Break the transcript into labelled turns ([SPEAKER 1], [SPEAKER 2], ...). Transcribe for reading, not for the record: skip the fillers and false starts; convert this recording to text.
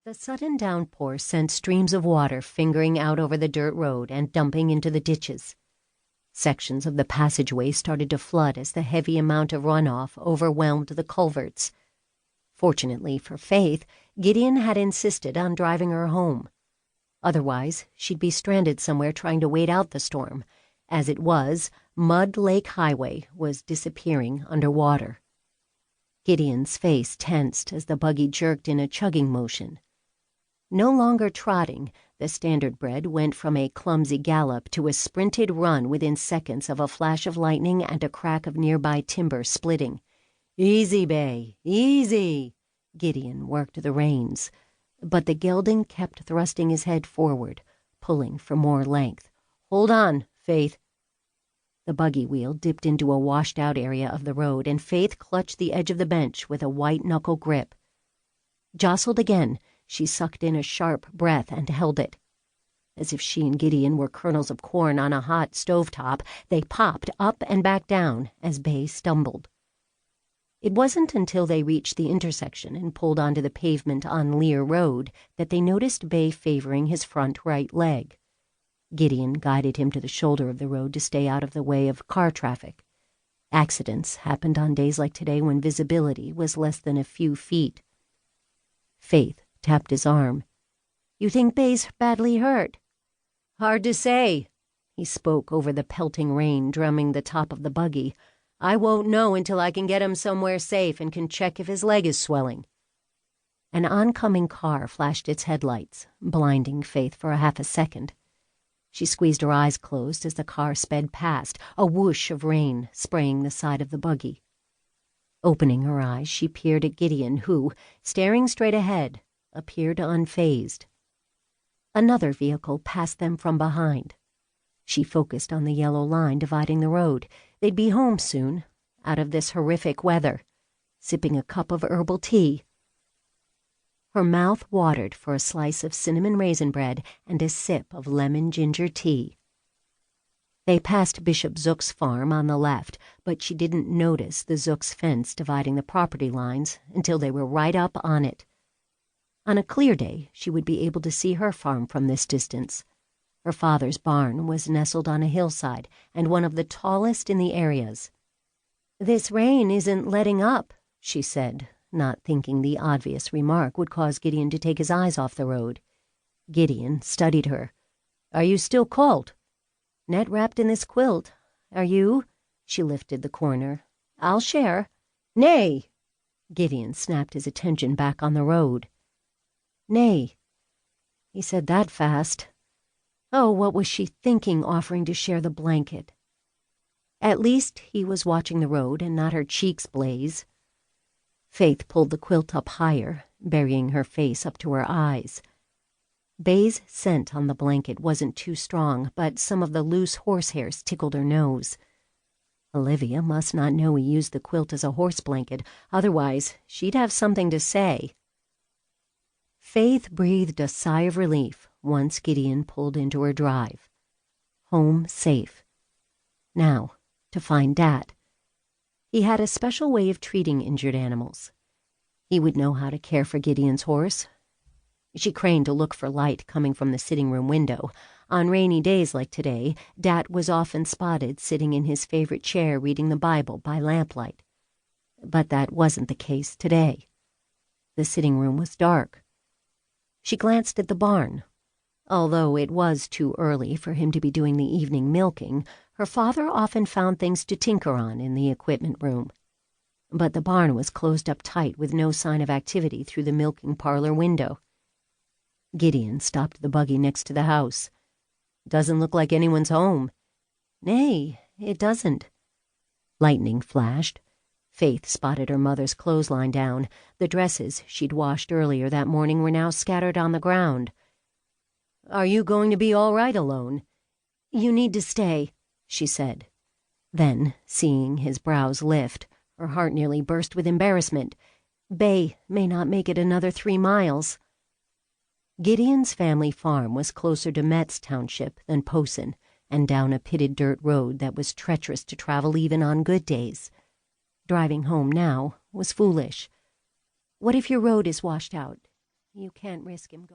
[SPEAKER 1] The sudden downpour sent streams of water fingering out over the dirt road and dumping into the ditches. Sections of the passageway started to flood as the heavy amount of runoff overwhelmed the culverts. Fortunately for Faith, Gideon had insisted on driving her home. Otherwise, she'd be stranded somewhere trying to wait out the storm. As it was, Mud Lake Highway was disappearing underwater. Gideon's face tensed as the buggy jerked in a chugging motion. No longer trotting, the standardbred went from a clumsy gallop to a sprinted run within seconds of a flash of lightning and a crack of nearby timber splitting. "Easy, Bay, easy!" Gideon worked the reins. But the gelding kept thrusting his head forward, pulling for more length. "Hold on, Faith." The buggy wheel dipped into a washed-out area of the road, and Faith clutched the edge of the bench with a white-knuckle grip. Jostled again, she sucked in a sharp breath and held it. As if she and Gideon were kernels of corn on a hot stovetop, they popped up and back down as Bay stumbled. It wasn't until they reached the intersection and pulled onto the pavement on Lear Road that they noticed Bay favoring his front right leg. Gideon guided him to the shoulder of the road to stay out of the way of car traffic. Accidents happened on days like today when visibility was less than a few feet. Faith tapped his arm. "You think Bay's badly hurt?" "Hard to say." He spoke over the pelting rain, drumming the top of the buggy. "I won't know until I can get him somewhere safe and can check if his leg is swelling." An oncoming car flashed its headlights, blinding Faith for a half a second. She squeezed her eyes closed as the car sped past, a whoosh of rain spraying the side of the buggy. Opening her eyes, she peered at Gideon, who, staring straight ahead, appeared unfazed. Another vehicle passed them from behind. She focused on the yellow line dividing the road. They'd be home soon, out of this horrific weather, sipping a cup of herbal tea. Her mouth watered for a slice of cinnamon raisin bread and a sip of lemon ginger tea. They passed Bishop Zook's farm on the left, but she didn't notice the Zook's fence dividing the property lines until they were right up on it. On a clear day, she would be able to see her farm from this distance. Her father's barn was nestled on a hillside and one of the tallest in the areas. "This rain isn't letting up," she said, not thinking the obvious remark would cause Gideon to take his eyes off the road. Gideon studied her. "Are you still cold?" "Net wrapped in this quilt. Are you?" She lifted the corner. "I'll share." "Nay!" Gideon snapped his attention back on the road. "Nay." He said that fast. Oh, what was she thinking, offering to share the blanket? At least he was watching the road and not her cheeks blaze. Faith pulled the quilt up higher, burying her face up to her eyes. Bay's scent on the blanket wasn't too strong, but some of the loose horsehairs tickled her nose. Olivia must not know he used the quilt as a horse blanket, otherwise she'd have something to say. Faith breathed a sigh of relief once Gideon pulled into her drive. Home safe. Now, to find Dat. He had a special way of treating injured animals. He would know how to care for Gideon's horse. She craned to look for light coming from the sitting room window. On rainy days like today, Dat was often spotted sitting in his favorite chair reading the Bible by lamplight. But that wasn't the case today. The sitting room was dark. She glanced at the barn. Although it was too early for him to be doing the evening milking, her father often found things to tinker on in the equipment room. But the barn was closed up tight with no sign of activity through the milking parlor window. Gideon stopped the buggy next to the house. "Doesn't look like anyone's home." "Nay, it doesn't." Lightning flashed. Faith spotted her mother's clothesline down. The dresses she'd washed earlier that morning were now scattered on the ground. "Are you going to be all right alone?" "You need to stay," she said. Then, seeing his brows lift, her heart nearly burst with embarrassment. Bay may not make it another 3 miles. Gideon's family farm was closer to Metz Township than Posen, and down a pitted dirt road that was treacherous to travel even on good days. Driving home now was foolish. What if your road is washed out? You can't risk him going.